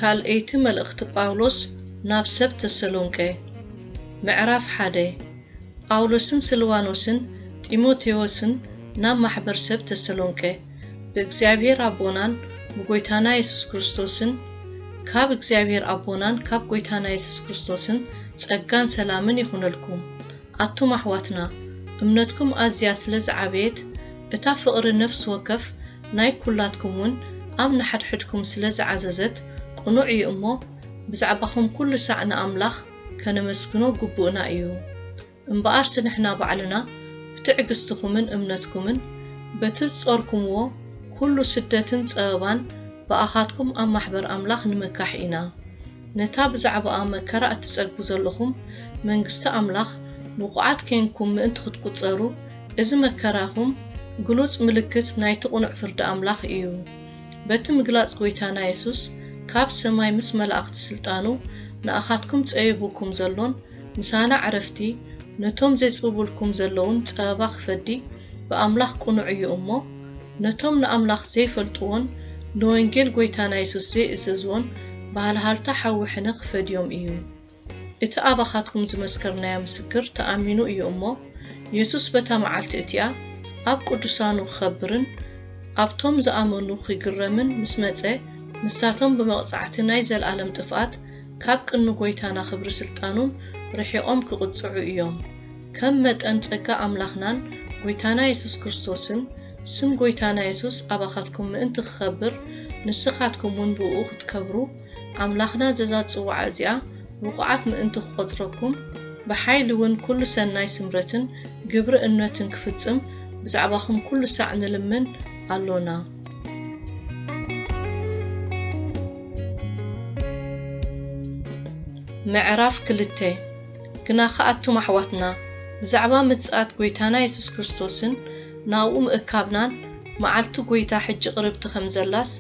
ካልአይቲ መልእኽቲ ጳውሎስ ናብ ሰብ ተሰሎንቄ ምዕራፍ 1 ጳውሎስን ስልዋኖስን ጢሞቴዎስን ናብ ማሕበር ሰብ ተሰሎንቄ በእግዚአብሔር አቦናን በጎይታና ኢየሱስ ክርስቶስን ካብ እግዚአብሔር አቦናን ካብ ጎይታና ኢየሱስ ክርስቶስን ጸጋን ሰላምን ይኹነልኩም አቱም አሕዋትና እምነትኩም አዝያ ስለዝዓበየት እታ ፍቅሪ ነፍስ ወከፍ ናይ ኩላትኩምን ኣብ ንሓድሕድኩም ስለዝዓዘዘት ቁኑዕ እዩ እሞ ብዛዕባኹም ኩሉ ሳዕና አምላኽ ከነመስግኖ ግቡእና እዩ እምበኣር ስንሕና ባዕልና ብትዕግስትኩምን እምነትኩምን በትጾርኩምዎ ኩሉ ስደትን ጸበባን በኣኻትኩም ኣብ ማሕበር አምላኽ ንምካሕ ኢና ነታ ብዛዕባኣ መከራ እትጸግቡ ዘለኹም መንግስቲ አምላኽ ብቑዓት ከንኩም ምእንቲ ክትቁጸሩ እዚ መከራኹም ግሉጽ ምልክት ናይቲ ቁኑዕ ፍርዲ አምላኽ እዩ በቲ ምግላጽ ጎይታና ኢየሱስ ካብ ሰማይ ምስ መላእኽቲ ስልጣኑ ንኣኻትኩም ጸይቡኩም ዘሎን ምሳና ዕረፍቲ ነቶም ዘይጽብቡልኩም ዘለውን ጸበባ ክፈዲ በአምላኽ ቁኑዕ እዩ እሞ ነቶም ንአምላኽ ዘይፈልጥዎን ንወንጌል ጎይታና ኢየሱስ ዘይእዘዝዎን ባህልሃልታ ሓዊሕነ ክፈድዮም እዩ እቲ ኣባኻትኩም ዝመስከርናያ ምስክር ተኣሚኑ እዩ እሞ ኢየሱስ በታ መዓልቲ እቲኣ ኣብ ቅዱሳኑ ክኸብርን ኣብቶም ዝኣመኑ ክግረምን ምስ መጸ ንሳቶም ብመቕጻዕቲ ናይ ዘለዓለም ጥፍኣት ካብ ቅኑ ጎይታና ክብሪ ስልጣኑን ርሒቖም ክቕጽዑ እዮም ከም መጠን ጸጋ አምላኽናን ጎይታና ኢየሱስ ክርስቶስን ስም ጎይታና ኢየሱስ ኣባኻትኩም ምእንቲ ክኸብር ንስኻትኩምን ብኡ ክትከብሩ አምላኽና ዘዛጽዋዕ እዚኣ ብቑዓት ምእንቲ ክቆጽረኩም ብሓይሊ እውን ኩሉ ሰናይ ስምረትን ግብሪ እምነትን ክፍጽም ብዛዕባኹም ኩሉ ሳዕ ንልምን ኣሎና ምዕራፍ 2 ግና ከኣቱም ኣሕዋትና ብዛዕባ ምጽኣት ጎይታና ኢየሱስ ክርስቶስን ናብኡ ምእካብናን መዓልቲ ጎይታ ሕጂ ቅርብቲ ከም ዘላስ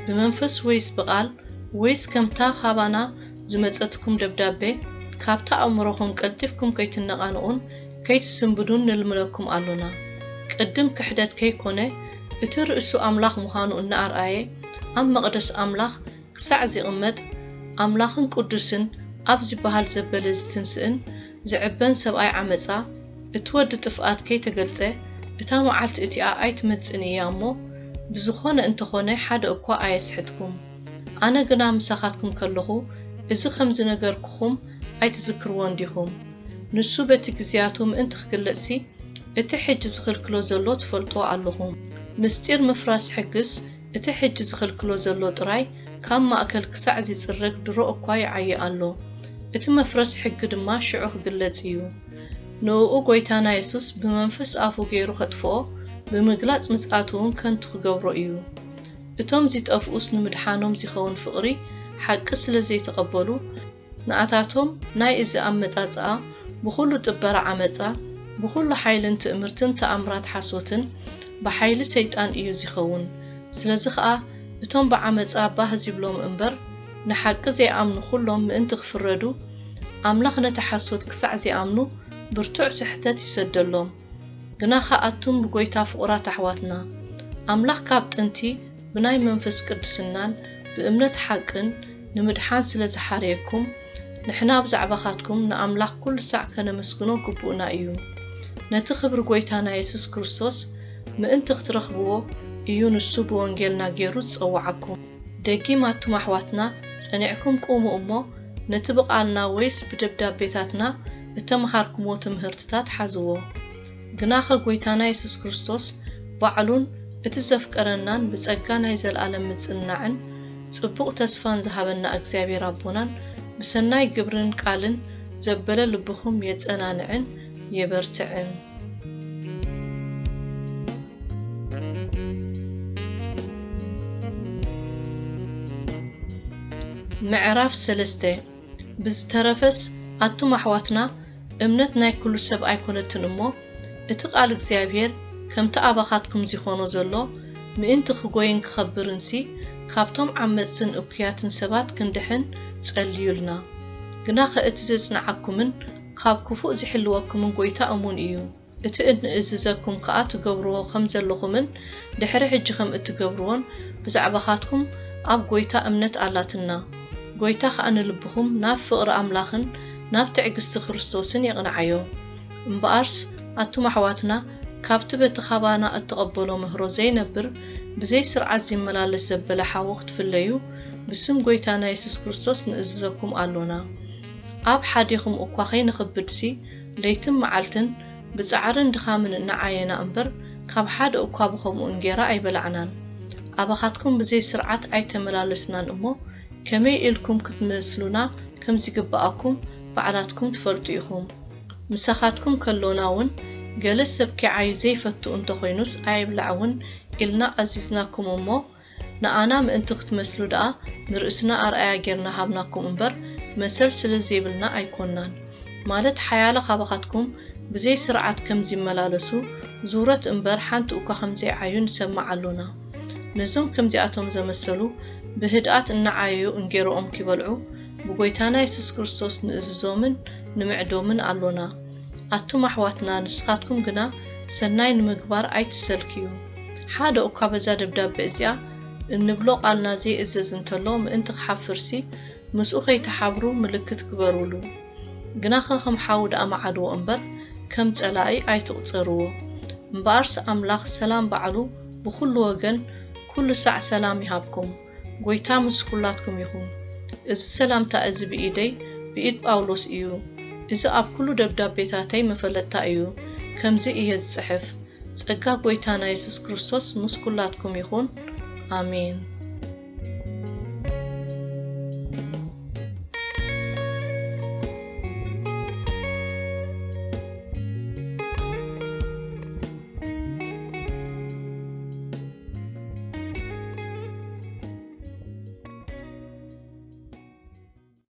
ብመንፈስ ወይስ ብቓል ወይስ ከምታ ሃባና ዝመጸትኩም ደብዳቤ ካብታ ኣእምሮኹም ቀልጢፍኩም ከይትነቓንቑን ከይትስንብዱን ንልምለኩም ኣሎና ቅድም ክሕደት ከይኮነ እቲ ርእሱ አምላኽ ምዃኑ እናኣርኣየ ኣብ መቕደስ አምላኽ ክሳዕ ዝቕመጥ አምላኽን ቅዱስን ኣብ ዝበሃል ዘበለ ዝትንስእን ዝዕበን ሰብኣይ ዓመፃ እቲ ወዲ ጥፍኣት ከይተገልጸ እታ መዓልቲ እቲኣ ኣይትመጽን እያ እሞ ብዝኾነ እንተኾነ ሓደ እኳ ኣየስሕትኩም ኣነ ግና ምሳኻትኩም ከለኹ እዚ ከም ዝነገርኩኹም ኣይትዝክርዎን ዲኹም ንሱ በቲ ግዝያቱ ምእንቲ ክግለጽሲ እቲ ሕጂ ዝኽልክሎ ዘሎ ትፈልጦ ኣለኹም ምስጢር ምፍራስ ሕግስ እቲ ሕጂ ዝኽልክሎ ዘሎ ጥራይ ካብ ማእከል ክሳዕ ዝጽረግ ድሮ እኳ ይዓይ ኣሎ እቲ መፍረስ ሕጊ ድማ ሽዑ ክግለጽ እዩ ንኡ ጎይታና ኢየሱስ ብመንፈስ አፉ ገይሩ ከጥፍኦ ብምግላጽ ምጽኣቱን ከንቱ ክገብሮ እዩ እቶም ዝጠፍኡስ ንምድሓኖም ዝኸውን ፍቕሪ ሓቂ ስለ ዘይተቐበሉ ንኣታቶም ናይ እዚ ኣመጻጽኣ ብኹሉ ጥበራ ዓመጻ ብኹሉ ሓይልን ትእምርትን ተኣምራት ሓሶትን ብሓይሊ ሰይጣን እዩ ዝኸውን ስለዚ ከዓ እቶም ብዓመጻ ባህ ዝብሎም እምበር ንሓቂ ዘይኣምኑ ኩሎም ምእንቲ ክፍረዱ አምላኽ ነቲ ሓሶት ክሳዕ ዘይኣምኑ ብርቱዕ ስሕተት ይሰደሎም ግና ከኣቱም ብጎይታ ፍቑራት ኣሕዋትና አምላኽ ካብ ጥንቲ ብናይ መንፈስ ቅዱስናን ብእምነት ሓቅን ንምድሓን ስለ ዝሓርየኩም ንሕና ብዛዕባኻትኩም ንአምላኽ ኩሉ ሳዕ ከነመስግኖ ግቡእና እዩ ነቲ ክብሪ ጎይታና ኢየሱስ ክርስቶስ ምእንቲ ክትረኽብዎ እዩ ንሱ ብወንጌልና ገይሩ ዝጸዋዓኩም ደጊማቱም ኣሕዋትና ጸኒዕኩም ቁሙ እሞ ነቲ ብቓልና ወይስ ብደብዳቤታትና እተመሃርኩምዎ ትምህርትታት ሓዝዎ ግና ከጎይታና ኢየሱስ ክርስቶስ ባዕሉን እቲ ዘፍቀረናን ብጸጋ ናይ ዘለዓለም ምጽናዕን ጽቡቕ ተስፋን ዝሃበና እግዚአብሔር አቦናን ብሰናይ ግብርን ቃልን ዘበለ ልብኹም የጸናንዕን የበርትዕን ምዕራፍ 3 ብዝተረፈስ ኣቱም ኣሕዋትና እምነት ናይ ኩሉ ሰብ ኣይኮነትን እሞ እቲ ቃል እግዚአብሔር ከምቲ ኣባኻትኩም ዝኾኖ ዘሎ ምእንቲ ክጎይን ክኸብርንሲ ካብቶም ዓመፅትን እኩያትን ሰባት ክንድሕን ጸልዩልና ግና ከእቲ ዘጽንዓኩምን ካብ ክፉእ ዝሕልወኩምን ጎይታ እሙን እዩ እቲ እንእዝዘኩም ከዓ ትገብርዎ ከም ዘለኹምን ድሕሪ ሕጂ ከም እትገብርዎን ብዛዕባኻትኩም ኣብ ጎይታ እምነት ኣላትና ጎይታ ኸኣ ንልብኹም ናብ ፍቕሪ ኣምላኽን ናብ ትዕግስቲ ክርስቶስን የቕንዓዮ እምበኣርስ ኣቱም ኣሕዋትና ካብቲ በቲ ኻባና እትቐበሎ ምህሮ ዘይነብር ብዘይ ስርዓት ዝመላለስ ዘበለ ሓዊ ክትፍለዩ ብስም ጎይታና ኢየሱስ ክርስቶስ ንእዝዘኩም ኣሎና ኣብ ሓዲኹም እኳ ኸይንኽብድሲ ለይትን መዓልትን ብጻዕርን ድኻምን እናዓየና እምበር ካብ ሓደ እኳ ብኸምኡ እንጌራ ኣይበላዕናን ኣባኻትኩም ብዘይ ስርዓት ኣይተመላለስናን እሞ ከመይ ኢልኩም ክትመስሉና ከም ዝግባኣኩም ባዕላትኩም ትፈልጡ ኢኹም ምሳኻትኩም ከሎና እውን ገለ ሰብ ኪዓዩ ዘይፈቱ እንተኾይኑስ ኣይብላዕውን ኢልና ኣዚዝናኩም እሞ ንኣና ምእንቲ ክትመስሉ ደኣ ንርእስና ኣርኣያ ጌርና ሃብናኩም እምበር መሰል ስለ ዘይብልና ኣይኮንናን ማለት ሓያለ ኻባኻትኩም ብዘይ ስርዓት ከም ዝመላለሱ ዙረት እምበር ሓንቲ እኳ ከም ዘይዓዩ ንሰማዕ ኣሎና ነዞም ከምዚኣቶም ዘመሰሉ ብህድኣት እናዓየዩ እንጌሮኦም ኪበልዑ ብጎይታና ኢየሱስ ክርስቶስ ንእዝዞምን ንምዕዶምን ኣሎና ኣቱም ኣሕዋትና ንስኻትኩም ግና ሰናይ ንምግባር ኣይትሰልክዩ ሓደ እኳ በዛ ደብዳቤ እዚኣ እንብሎ ቃልና ዘይእዘዝ እንተሎ ምእንቲ ክሓፍርሲ ምስኡ ከይተሓብሩ ምልክት ክበሩሉ ግና ከም ሓው ደኣ መዓድዎ እምበር ከም ጸላኢ ኣይትቕፀርዎ እምበኣርስ ኣምላኽ ሰላም ባዕሉ ብኩሉ ወገን ኩሉ ሳዕ ሰላም ይሃብኩም ጎይታ ምስ ኩላትኩም ይኹን እዚ ሰላምታ እዚ ብኢደይ ብኢድ ጳውሎስ እዩ እዚ ኣብ ኩሉ ደብዳቤታተይ መፈለጥታ እዩ ከምዚ እየ ዝጽሕፍ ጸጋ ጎይታና ኢየሱስ ክርስቶስ ምስ ኩላትኩም ይኹን አሜን